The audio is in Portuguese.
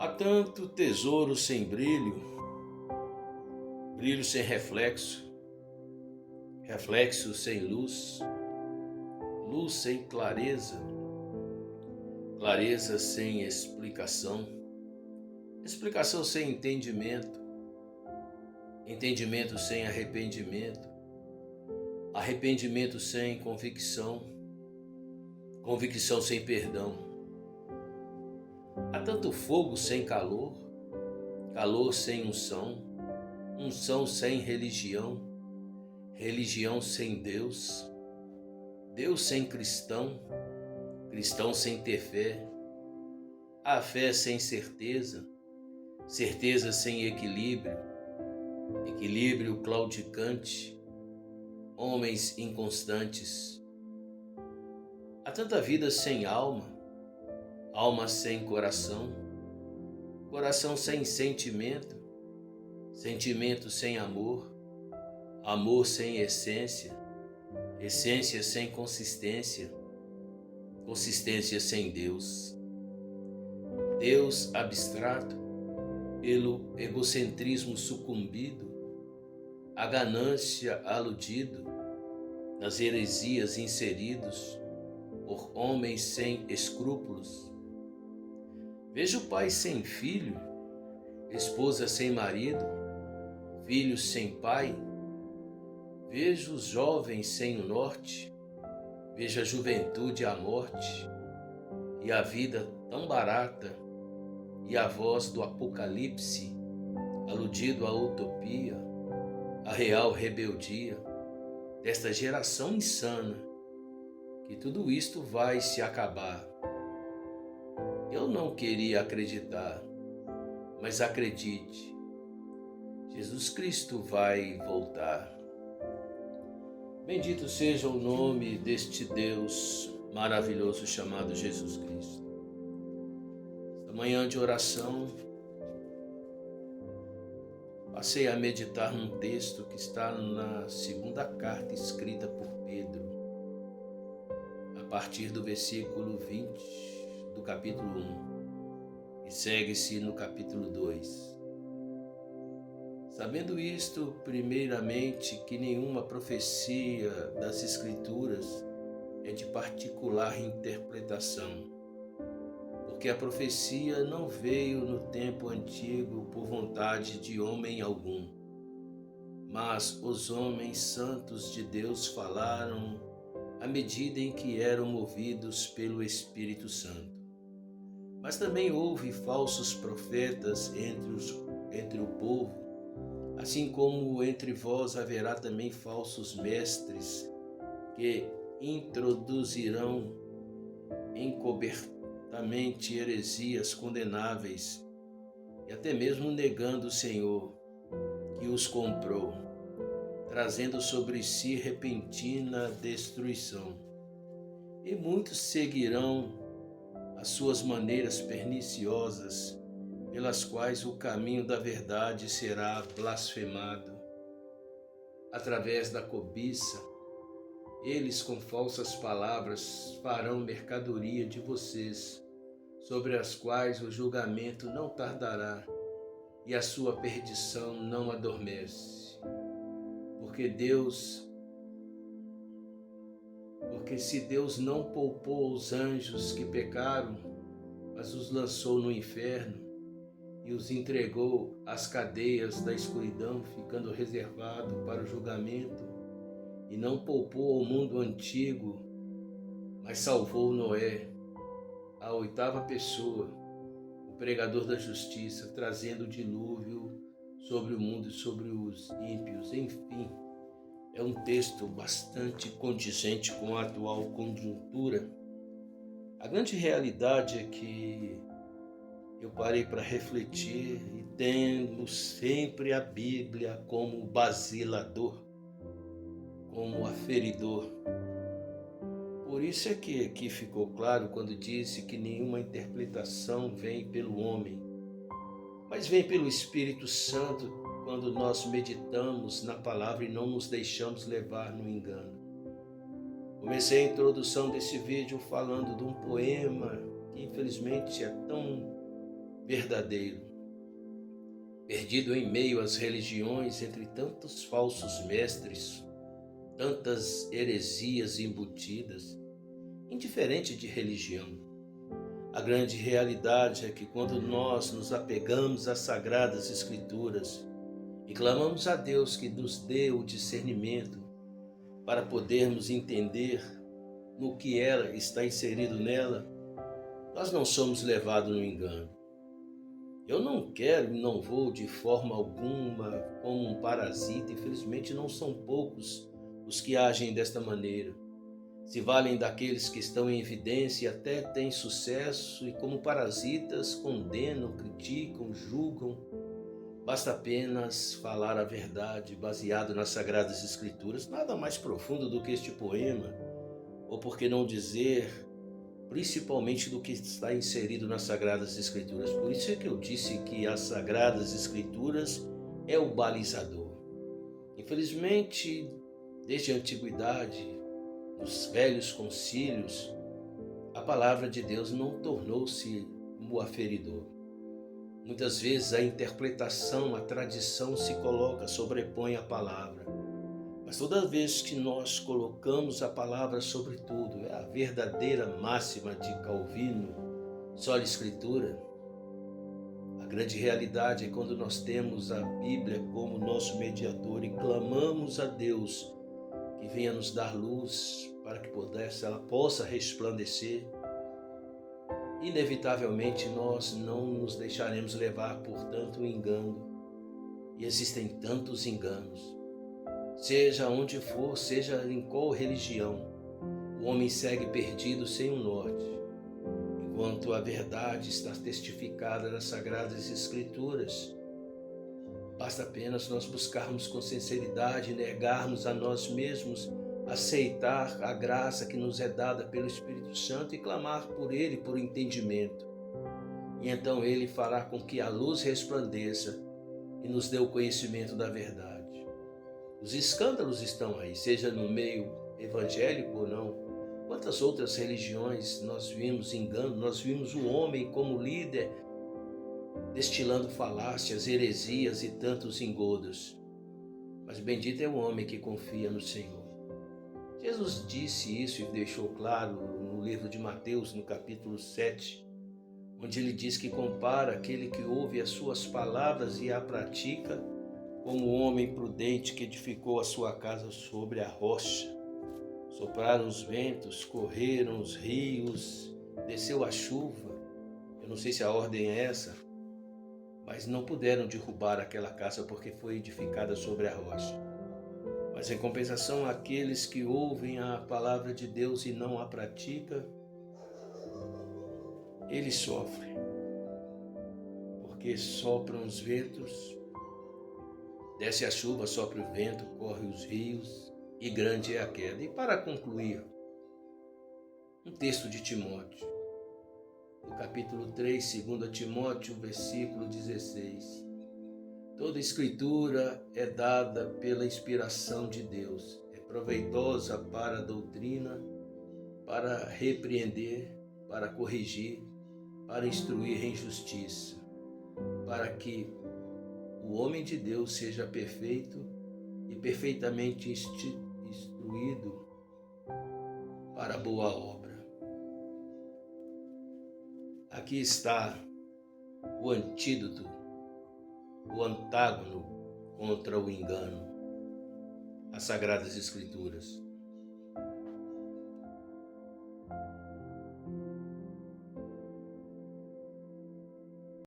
Há tanto tesouro sem brilho, brilho sem reflexo, reflexo sem luz, luz sem clareza, clareza sem explicação, explicação sem entendimento, entendimento sem arrependimento, arrependimento sem convicção, convicção sem perdão. Há tanto fogo sem calor, calor sem unção, unção sem religião, religião sem Deus, Deus sem cristão, cristão sem ter fé, a fé sem certeza, certeza sem equilíbrio, equilíbrio claudicante, homens inconstantes. Há tanta vida sem alma, alma sem coração, coração sem sentimento, sentimento sem amor, amor sem essência, essência sem consistência, consistência sem Deus. Deus abstrato pelo egocentrismo sucumbido, a ganância aludido, nas heresias inseridos por homens sem escrúpulos. Vejo pai sem filho, esposa sem marido, filhos sem pai. Vejo os jovens sem o norte, vejo a juventude à morte, e a vida tão barata, e a voz do apocalipse, aludido à utopia, à real rebeldia, desta geração insana, que tudo isto vai se acabar. Eu não queria acreditar, mas acredite, Jesus Cristo vai voltar. Bendito seja o nome deste Deus maravilhoso chamado Jesus Cristo. Esta manhã de oração, passei a meditar num texto que está na segunda carta escrita por Pedro, a partir do versículo 20 do capítulo 1 e segue-se no capítulo 2. Sabendo isto, primeiramente, que nenhuma profecia das Escrituras é de particular interpretação, porque a profecia não veio no tempo antigo por vontade de homem algum, mas os homens santos de Deus falaram à medida em que eram movidos pelo Espírito Santo. Mas também houve falsos profetas entre o povo, assim como entre vós haverá também falsos mestres que introduzirão encobertamente heresias condenáveis, e até mesmo negando o Senhor que os comprou, trazendo sobre si repentina destruição. E muitos seguirão as suas maneiras perniciosas, pelas quais o caminho da verdade será blasfemado. Através da cobiça, eles com falsas palavras farão mercadoria de vocês, sobre as quais o julgamento não tardará e a sua perdição não adormece. Porque Deus Porque se Deus não poupou os anjos que pecaram, mas os lançou no inferno e os entregou às cadeias da escuridão, ficando reservado para o julgamento, e não poupou ao mundo antigo, mas salvou Noé, a oitava pessoa, o pregador da justiça, trazendo o dilúvio sobre o mundo e sobre os ímpios. Enfim, é um texto bastante condizente com a atual conjuntura. A grande realidade é que eu parei para refletir e tendo sempre a Bíblia como basilador, como aferidor. Por isso é que aqui ficou claro quando disse que nenhuma interpretação vem pelo homem, mas vem pelo Espírito Santo quando nós meditamos na palavra e não nos deixamos levar no engano. Comecei a introdução desse vídeo falando de um poema que infelizmente é tão verdadeiro, perdido em meio às religiões, entre tantos falsos mestres, tantas heresias embutidas, indiferente de religião. A grande realidade é que quando nós nos apegamos às Sagradas Escrituras e clamamos a Deus que nos dê o discernimento para podermos entender no que ela está inserido nela, nós não somos levados no engano. Eu não quero e não vou de forma alguma como um parasita, infelizmente não são poucos os que agem desta maneira. Se valem daqueles que estão em evidência e até têm sucesso e como parasitas condenam, criticam, julgam. Basta apenas falar a verdade baseado nas Sagradas Escrituras, nada mais profundo do que este poema, ou por que não dizer, principalmente do que está inserido nas Sagradas Escrituras. Por isso é que eu disse que as Sagradas Escrituras é o balizador. Infelizmente, desde a antiguidade, nos velhos concílios, a palavra de Deus não tornou-se um aferidor. Muitas vezes a interpretação, a tradição se coloca, sobrepõe a palavra. Mas toda vez que nós colocamos a palavra sobre tudo, é a verdadeira máxima de Calvino, sola Escritura. A grande realidade é quando nós temos a Bíblia como nosso mediador e clamamos a Deus que venha nos dar luz para que ela possa resplandecer. Inevitavelmente nós não nos deixaremos levar por tanto engano. E existem tantos enganos. Seja onde for, seja em qual religião, o homem segue perdido sem um norte, enquanto a verdade está testificada nas Sagradas Escrituras. Basta apenas nós buscarmos com sinceridade, negarmos a nós mesmos, aceitar a graça que nos é dada pelo Espírito Santo e clamar por Ele, por entendimento. E então Ele fará com que a luz resplandeça e nos dê o conhecimento da verdade. Os escândalos estão aí, seja no meio evangélico ou não. Quantas outras religiões nós vimos engano, nós vimos o homem como líder destilando falácias, heresias e tantos engodos. Mas bendito é o homem que confia no Senhor. Jesus disse isso e deixou claro no livro de Mateus, no capítulo 7, onde ele diz que compara aquele que ouve as suas palavras e a pratica como o homem prudente que edificou a sua casa sobre a rocha. Sopraram os ventos, correram os rios, desceu a chuva. Eu não sei se a ordem é essa, mas não puderam derrubar aquela casa porque foi edificada sobre a rocha. Mas em compensação, aqueles que ouvem a palavra de Deus e não a praticam, eles sofrem, porque sopram os ventos, desce a chuva, sopra o vento, corre os rios e grande é a queda. E para concluir, um texto de Timóteo, no capítulo 3, 2 Timóteo, versículo 16. Toda escritura é dada pela inspiração de Deus, é proveitosa para a doutrina, para repreender, para corrigir, para instruir em justiça, para que o homem de Deus seja perfeito e perfeitamente instruído para a boa obra. Aqui está o antídoto, o antágono contra o engano, as Sagradas Escrituras.